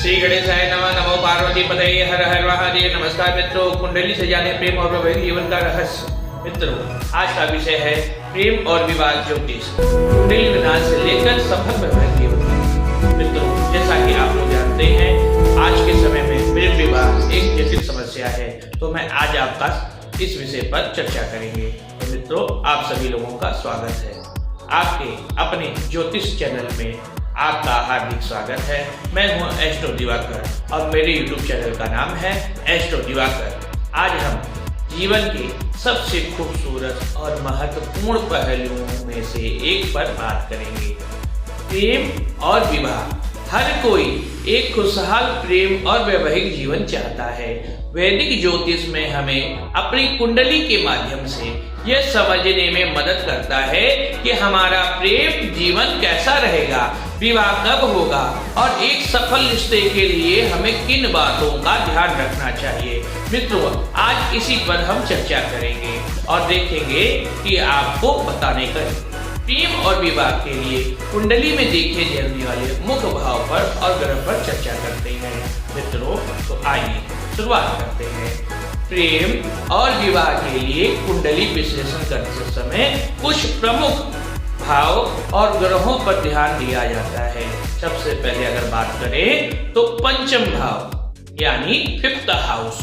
श्री गणेशाय नमः। नमो पार्वती पतये, हर हर महादेव। नमस्कार मित्रों, कुंडली से जाने प्रेम और वैवाहिक जीवन का रहस्य। मित्रों, आज का विषय है प्रेम और विवाह ज्योतिष, कुंडली विज्ञान से लेकर सफल वैवाहिक जीवन। मित्रों, जैसा कि आप लोग जानते हैं, आज के समय में प्रेम विवाह एक जटिल समस्या है, तो मैं आज आपका इस विषय पर चर्चा करेंगे। तो मित्रों, आप सभी लोगों का स्वागत है आपके अपने ज्योतिष चैनल में। आपका हार्दिक स्वागत है। मैं हूं एस्ट्रो दिवाकर और मेरे YouTube चैनल का नाम है एस्ट्रो दिवाकर। आज हम जीवन के सबसे खूबसूरत और महत्वपूर्ण पहलुओं में से एक पर बात करेंगे, प्रेम और विवाह। हर कोई एक खुशहाल प्रेम और वैवाहिक जीवन चाहता है। वैदिक ज्योतिष में हमें अपनी कुंडली के माध्यम से यह समझने में मदद करता है कि हमारा प्रेम जीवन कैसा रहेगा, विवाह कब होगा और एक सफल रिश्ते के लिए हमें किन बातों का ध्यान रखना चाहिए। मित्रों, आज इसी पर हम चर्चा करेंगे और देखेंगे कि आपको बताने का प्रेम और विवाह के लिए कुंडली में देखे जाने वाले मुख्य भाव पर और ग्रह पर चर्चा करते हैं। मित्रों, तो आइए शुरुआत करते हैं। प्रेम और विवाह के लिए कुंडली विश्लेषण करते समय कुछ प्रमुख भाव और ग्रहों पर ध्यान दिया जाता है। सबसे पहले अगर बात करें तो पंचम भाव यानी 5th हाउस,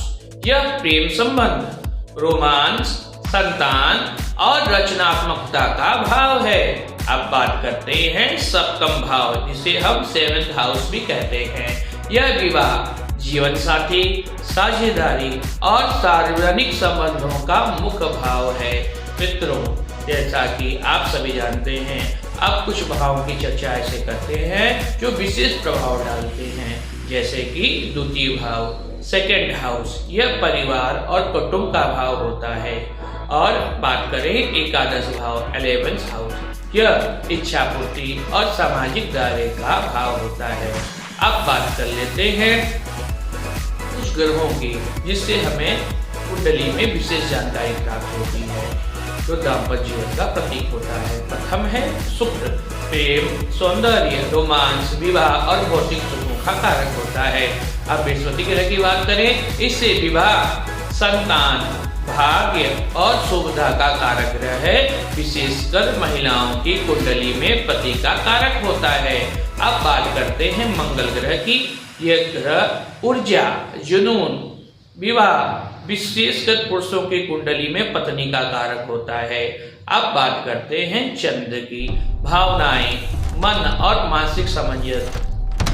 यह प्रेम संबंध, रोमांस, संतान और रचनात्मकता का भाव है। अब बात करते हैं सप्तम भाव, जिसे हम 7th हाउस भी कहते हैं। यह विवाह, जीवन साथी, साझेदारी और सार्वजनिक संबंधों का मुख्य भाव है। मित्रों, जैसा कि आप सभी जानते हैं, अब कुछ भावों की चर्चा ऐसे करते हैं जो विशेष प्रभाव डालते हैं, जैसे कि द्वितीय भाव, 2nd हाउस, यह परिवार और कुटुंब का भाव होता है। और बात करें एकादश भाव, 11th हाउस, यह इच्छा पूर्ति और सामाजिक दायरे का भाव होता है। अब बात कर लेते हैं कुछ ग्रहों की, जिससे हमें कुंडली में विशेष जानकारी प्राप्त होती है, जो दाम्पत्य जीवन का प्रतीक होता है। प्रथम है शुक्र, प्रेम, सौंदर्य, रोमांस, विवाह और भौतिक सुखों का कारक होता है। अब बृहस्पति ग्रह की बात करें, इससे विवाह, संतान, भाग्य और शुभता का कारक ग्रह है। विशेषकर महिलाओं की कुंडली में पति का कारक होता है। अब बात करते हैं मंगल ग्रह की। यह ग्रह ऊर्जा, जुनून, विवाह, विशेषकर पुरुषों की कुंडली में पत्नी का कारक होता है। अब बात करते हैं चंद्र की। भावनाएं, मन और मानसिक समंजस,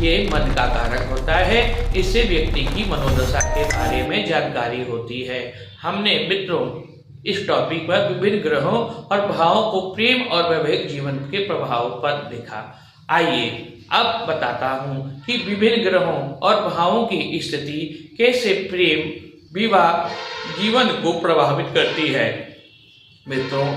ये मन का कारक होता है। इससे व्यक्ति की मनोदशा के बारे में जानकारी होती है। हमने मित्रों इस टॉपिक पर विभिन्न ग्रहों और भावों को प्रेम और वैवाहिक जीवन के प्रभाव पर देखा। आइए अब बताता हूं कि विभिन्न ग्रहों और भावों की स्थिति कैसे प्रेम, विवाह जीवन को प्रभावित करती है। मित्रों,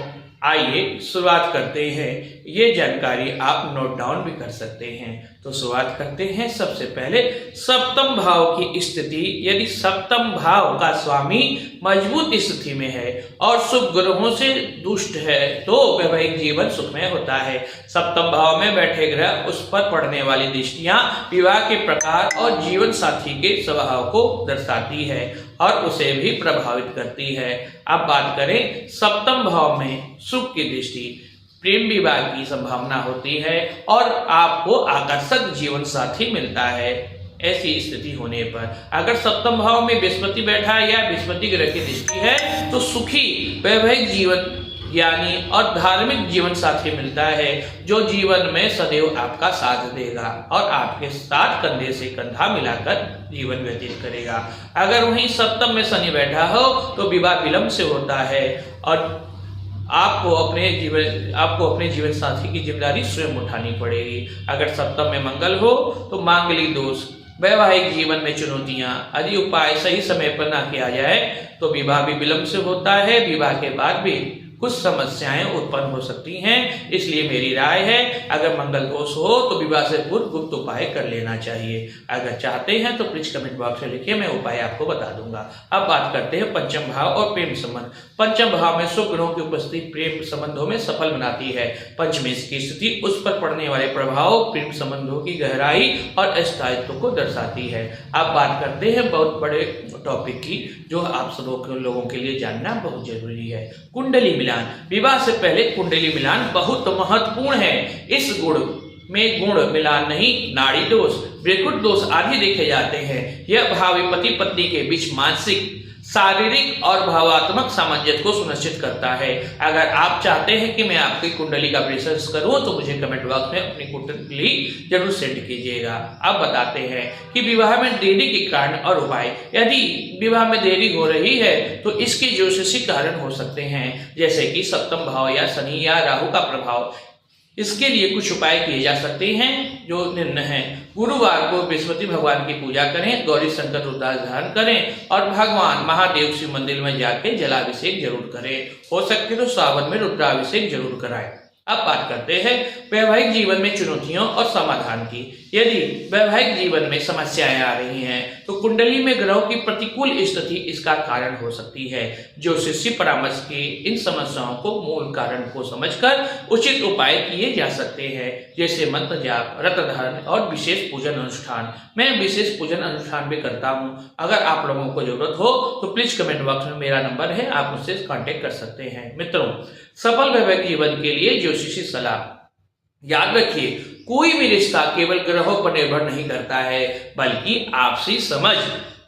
आइए शुरुआत करते हैं। ये जानकारी आप नोट डाउन भी कर सकते हैं। तो शुरुआत करते हैं सबसे पहले सप्तम भाव की स्थिति। यदि सप्तम भाव का स्वामी मजबूत स्थिति में है और शुभ ग्रहों से दुष्ट है तो वैवाहिक जीवन सुखमय होता है। सप्तम भाव में बैठे ग्रह, उस पर पड़ने वाली दृष्टियां विवाह के प्रकार और जीवन साथी के स्वभाव को दर्शाती है और उसे भी प्रभावित करती है। अब बात करें सप्तम भाव में शुभ की दृष्टि, प्रेम विवाह की संभावना होती है और आपको आकर्षक जीवन साथी मिलता है। ऐसी स्थिति होने पर अगर सप्तम भाव में बृहस्पति बैठा है या बृहस्पति ग्रह की दृष्टि है तो सुखी वैवाहिक जीवन यानी और धार्मिक जीवन साथी मिलता है, जो जीवन में सदैव आपका साथ देगा और आपके साथ कंधे से कंधा मिलाकर जीवन व्यतीत करेगा। अगर वहीं सप्तम में शनि बैठा हो तो विवाह विलंब से होता है और आपको अपने जीवन साथी की जिम्मेदारी स्वयं उठानी पड़ेगी। अगर सप्तम में मंगल हो तो मांगलिक दोष, वैवाहिक जीवन में चुनौतियां, यदि उपाय सही समय पर ना किया जाए तो विवाह भी विलंब से होता है। विवाह के बाद भी कुछ समस्याएं उत्पन्न हो सकती हैं। इसलिए मेरी राय है, अगर मंगल दोष हो तो विवाह से पूर्व गुप्त उपाय कर लेना चाहिए। अगर चाहते हैं तो प्लीज कमेंट बॉक्स में लिखिए, मैं उपाय आपको बता दूंगा। अब बात करते हैं पंचम भाव और प्रेम संबंध। पंचम भाव में शुभ ग्रहों की उपस्थिति प्रेम संबंधों में सफल बनाती है। पंचमेश की स्थिति उस पर पड़ने वाले प्रभाव प्रेम संबंधों की गहराई और स्थायित्व को दर्शाती है। अब बात करते हैं बहुत बड़े टॉपिक की, जो आप सब लोगों के लिए जानना बहुत जरूरी है, कुंडली मिलान। विवाह से पहले कुंडली मिलान बहुत महत्वपूर्ण है। इस गुण में गुण मिलान नहीं, नाड़ी दोष, वृकुट दोष आदि देखे जाते हैं। यह भावी पति पत्नी के बीच मानसिक, शारीरिक और भावात्मक सामंजस्य को सुनिश्चित करता है। अगर आप चाहते हैं कि मैं आपकी कुंडली का विश्लेषण करूं तो मुझे कमेंट बॉक्स में अपनी कुंडली जरूर सेंड कीजिएगा। अब बताते हैं कि विवाह में देरी के कारण और उपाय। यदि विवाह में देरी हो रही है तो इसके ज्योतिषी कारण हो सकते हैं, जैसे कि सप्तम भाव या शनि या राहु का प्रभाव। इसके लिए कुछ उपाय किए जा सकते हैं, जो निम्न है। गुरुवार को बृहस्पति भगवान की पूजा करें, गौरी शंकर रुद्राक्ष धारण करें और भगवान महादेव शिव मंदिर में जाके जलाभिषेक जरूर करें। हो सके तो सावन में रुद्राभिषेक जरूर कराएं। अब बात करते हैं वैवाहिक जीवन में चुनौतियों और समाधान की। यदि वैवाहिक जीवन में समस्याएं आ रही हैं तो कुंडली में ग्रहों की प्रतिकूल स्थिति इसका कारण हो सकती है। ज्योतिषी परामर्श की इन समस्याओं को मूल कारण को समझकर उचित उपाय किए जा सकते हैं, जैसे मंत्र जाप, व्रत धारण और विशेष पूजन अनुष्ठान। मैं विशेष पूजन अनुष्ठान भी करता हूं। अगर आप लोगों को जरूरत हो तो प्लीज कमेंट बॉक्स में मेरा नंबर है, आप मुझसे कांटेक्ट कर सकते हैं। मित्रों, सफल वैवाहिक जीवन के लिए ज्योतिषी सलाह। याद रखिए, कोई भी रिश्ता केवल ग्रहों पर निर्भर नहीं करता है, बल्कि आपसी समझ,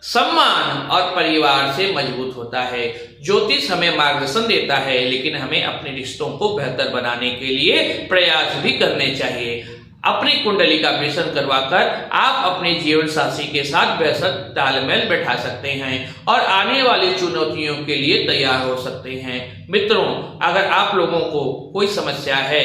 सम्मान और परिवार से मजबूत होता है। ज्योतिष हमें मार्गदर्शन देता है, लेकिन हमें अपने रिश्तों को बेहतर बनाने के लिए प्रयास भी करने चाहिए। अपनी कुंडली का विश्लेषण करवाकर आप अपने जीवन साथी के साथ बेहतर तालमेल बैठा सकते हैं और आने वाली चुनौतियों के लिए तैयार हो सकते हैं। मित्रों, अगर आप लोगों को कोई समस्या है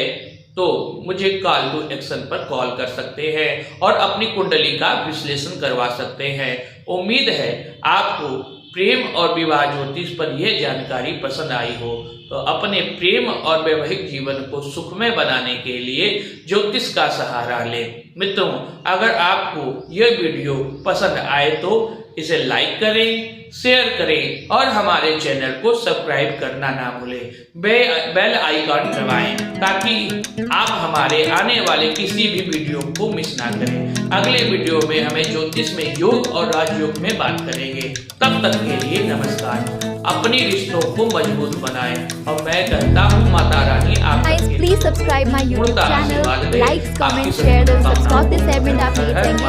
तो मुझे कॉल टू एक्शन पर कॉल कर सकते हैं और अपनी कुंडली का विश्लेषण करवा सकते हैं। उम्मीद है आपको प्रेम और विवाह ज्योतिष पर यह जानकारी पसंद आई हो, तो अपने प्रेम और वैवाहिक जीवन को सुखमय बनाने के लिए ज्योतिष का सहारा लें। मित्रों, अगर आपको यह वीडियो पसंद आए तो इसे लाइक करें, शेयर करें और हमारे चैनल को सब्सक्राइब करना ना भूलें। बेल आइकॉन दबाएं ताकि आप हमारे आने वाले किसी भी वीडियो को मिस ना करें। अगले वीडियो में हमें ज्योतिष में योग और राजयोग में बात करेंगे। तब तक के लिए नमस्कार। अपनी रिश्तों को मजबूत बनाएं और मैं कहता हूँ माता रानी आप please subscribe my YouTube channel, like, comment, share, subscribe this every update.